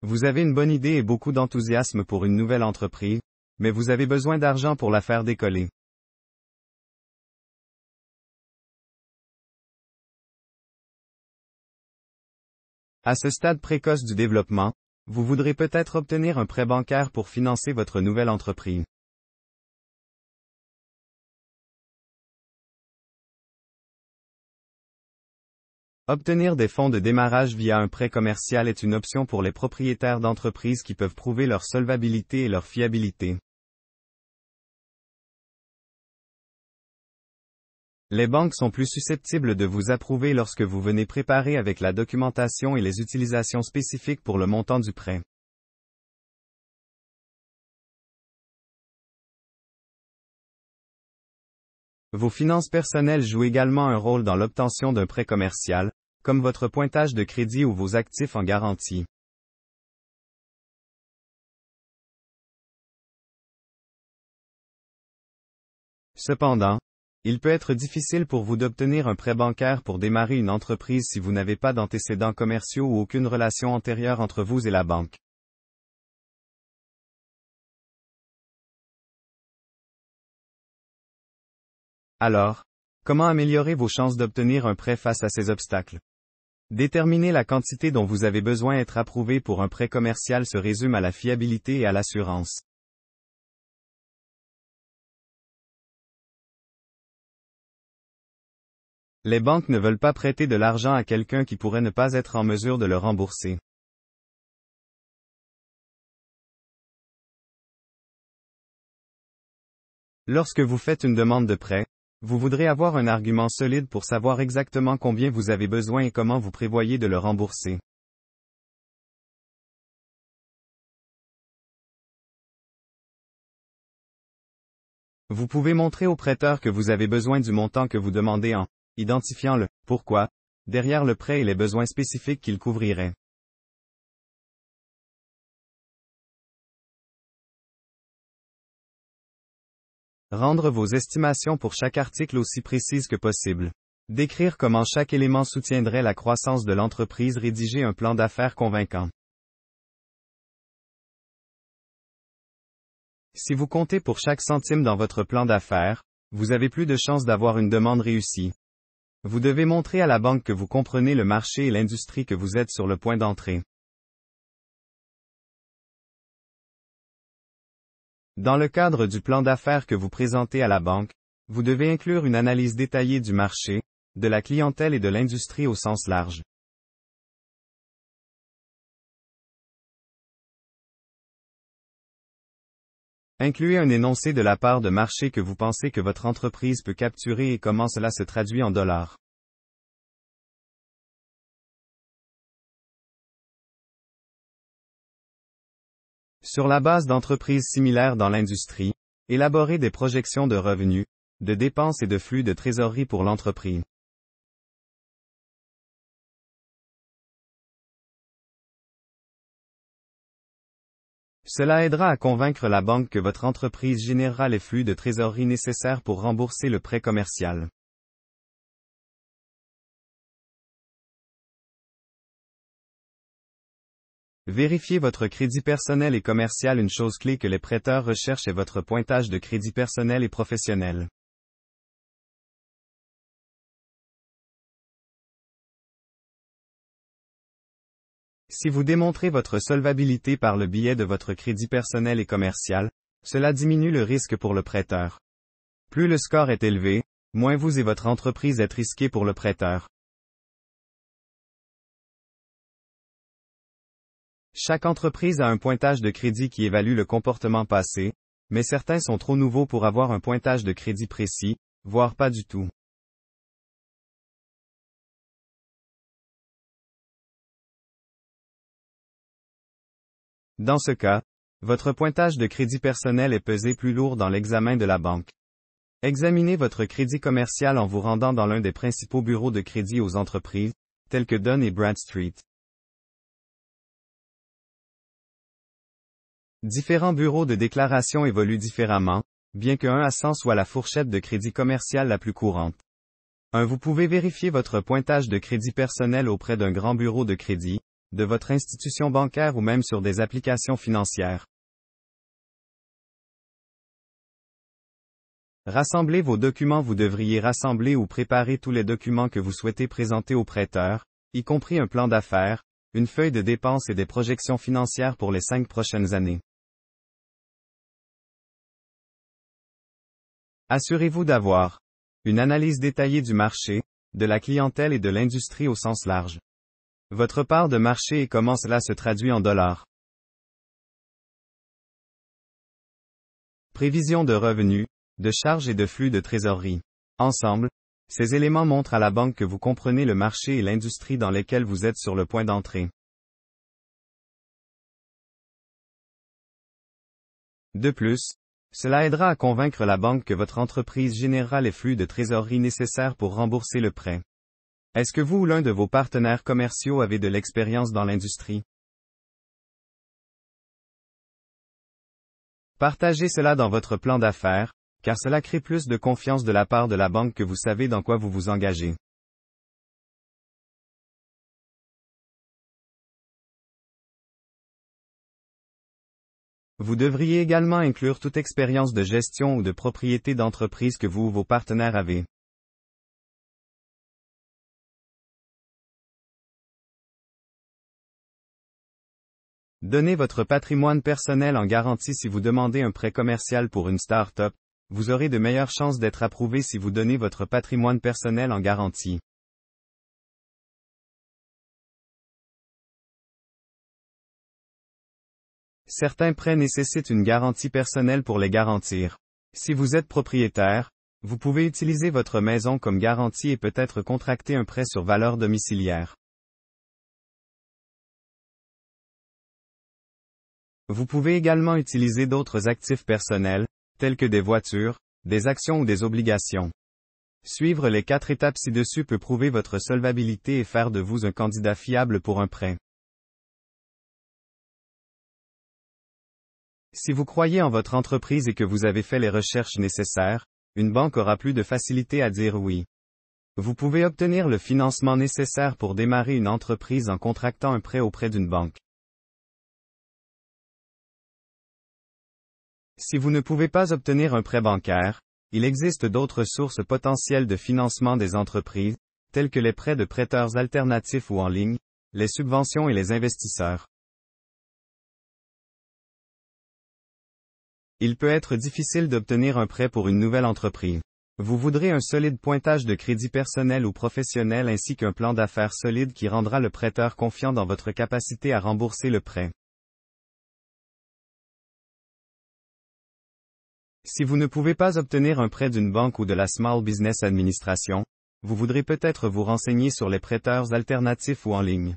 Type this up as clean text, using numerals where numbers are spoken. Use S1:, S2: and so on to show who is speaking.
S1: Vous avez une bonne idée et beaucoup d'enthousiasme pour une nouvelle entreprise, mais vous avez besoin d'argent pour la faire décoller. À ce stade précoce du développement, vous voudrez peut-être obtenir un prêt bancaire pour financer votre nouvelle entreprise. Obtenir des fonds de démarrage via un prêt commercial est une option pour les propriétaires d'entreprises qui peuvent prouver leur solvabilité et leur fiabilité. Les banques sont plus susceptibles de vous approuver lorsque vous venez préparer avec la documentation et les utilisations spécifiques pour le montant du prêt. Vos finances personnelles jouent également un rôle dans l'obtention d'un prêt commercial, comme votre pointage de crédit ou vos actifs en garantie. Cependant, il peut être difficile pour vous d'obtenir un prêt bancaire pour démarrer une entreprise si vous n'avez pas d'antécédents commerciaux ou aucune relation antérieure entre vous et la banque. Alors, comment améliorer vos chances d'obtenir un prêt face à ces obstacles? Déterminer la quantité dont vous avez besoin d'être approuvé pour un prêt commercial se résume à la fiabilité et à l'assurance. Les banques ne veulent pas prêter de l'argent à quelqu'un qui pourrait ne pas être en mesure de le rembourser. Lorsque vous faites une demande de prêt, vous voudrez avoir un argument solide pour savoir exactement combien vous avez besoin et comment vous prévoyez de le rembourser. Vous pouvez montrer au prêteur que vous avez besoin du montant que vous demandez en identifiant le « pourquoi » derrière le prêt et les besoins spécifiques qu'il couvrirait. Rendre vos estimations pour chaque article aussi précises que possible. Décrire comment chaque élément soutiendrait la croissance de l'entreprise. Rédiger un plan d'affaires convaincant. Si vous comptez pour chaque centime dans votre plan d'affaires, vous avez plus de chances d'avoir une demande réussie. Vous devez montrer à la banque que vous comprenez le marché et l'industrie que vous êtes sur le point d'entrer. Dans le cadre du plan d'affaires que vous présentez à la banque, vous devez inclure une analyse détaillée du marché, de la clientèle et de l'industrie au sens large. Incluez un énoncé de la part de marché que vous pensez que votre entreprise peut capturer et comment cela se traduit en dollars. Sur la base d'entreprises similaires dans l'industrie, élaborez des projections de revenus, de dépenses et de flux de trésorerie pour l'entreprise. Cela aidera à convaincre la banque que votre entreprise générera les flux de trésorerie nécessaires pour rembourser le prêt commercial. Vérifiez votre crédit personnel et commercial. Une chose clé que les prêteurs recherchent est votre pointage de crédit personnel et professionnel. Si vous démontrez votre solvabilité par le biais de votre crédit personnel et commercial, cela diminue le risque pour le prêteur. Plus le score est élevé, moins vous et votre entreprise êtes risqués pour le prêteur. Chaque entreprise a un pointage de crédit qui évalue le comportement passé, mais certains sont trop nouveaux pour avoir un pointage de crédit précis, voire pas du tout. Dans ce cas, votre pointage de crédit personnel est pesé plus lourd dans l'examen de la banque. Examinez votre crédit commercial en vous rendant dans l'un des principaux bureaux de crédit aux entreprises, tels que Dun & Bradstreet. Différents bureaux de déclaration évoluent différemment, bien que 1 à 100 soit la fourchette de crédit commercial la plus courante. Vous pouvez vérifier votre pointage de crédit personnel auprès d'un grand bureau de crédit, de votre institution bancaire ou même sur des applications financières. Rassemblez vos documents. Vous devriez rassembler ou préparer tous les documents que vous souhaitez présenter au prêteur, y compris un plan d'affaires, une feuille de dépenses et des projections financières pour les 5 prochaines années. Assurez-vous d'avoir une analyse détaillée du marché, de la clientèle et de l'industrie au sens large. Votre part de marché et comment cela se traduit en dollars. Prévision de revenus, de charges et de flux de trésorerie. Ensemble, ces éléments montrent à la banque que vous comprenez le marché et l'industrie dans lesquels vous êtes sur le point d'entrer. De plus, cela aidera à convaincre la banque que votre entreprise générera les flux de trésorerie nécessaires pour rembourser le prêt. Est-ce que vous ou l'un de vos partenaires commerciaux avez de l'expérience dans l'industrie? Partagez cela dans votre plan d'affaires, car cela crée plus de confiance de la part de la banque que vous savez dans quoi vous vous engagez. Vous devriez également inclure toute expérience de gestion ou de propriété d'entreprise que vous ou vos partenaires avez. Donnez votre patrimoine personnel en garantie. Si vous demandez un prêt commercial pour une start-up, vous aurez de meilleures chances d'être approuvé si vous donnez votre patrimoine personnel en garantie. Certains prêts nécessitent une garantie personnelle pour les garantir. Si vous êtes propriétaire, vous pouvez utiliser votre maison comme garantie et peut-être contracter un prêt sur valeur domiciliaire. Vous pouvez également utiliser d'autres actifs personnels, tels que des voitures, des actions ou des obligations. Suivre les 4 étapes ci-dessus peut prouver votre solvabilité et faire de vous un candidat fiable pour un prêt. Si vous croyez en votre entreprise et que vous avez fait les recherches nécessaires, une banque aura plus de facilité à dire oui. Vous pouvez obtenir le financement nécessaire pour démarrer une entreprise en contractant un prêt auprès d'une banque. Si vous ne pouvez pas obtenir un prêt bancaire, il existe d'autres sources potentielles de financement des entreprises, telles que les prêts de prêteurs alternatifs ou en ligne, les subventions et les investisseurs. Il peut être difficile d'obtenir un prêt pour une nouvelle entreprise. Vous voudrez un solide pointage de crédit personnel ou professionnel ainsi qu'un plan d'affaires solide qui rendra le prêteur confiant dans votre capacité à rembourser le prêt. Si vous ne pouvez pas obtenir un prêt d'une banque ou de la Small Business Administration, vous voudrez peut-être vous renseigner sur les prêteurs alternatifs ou en ligne.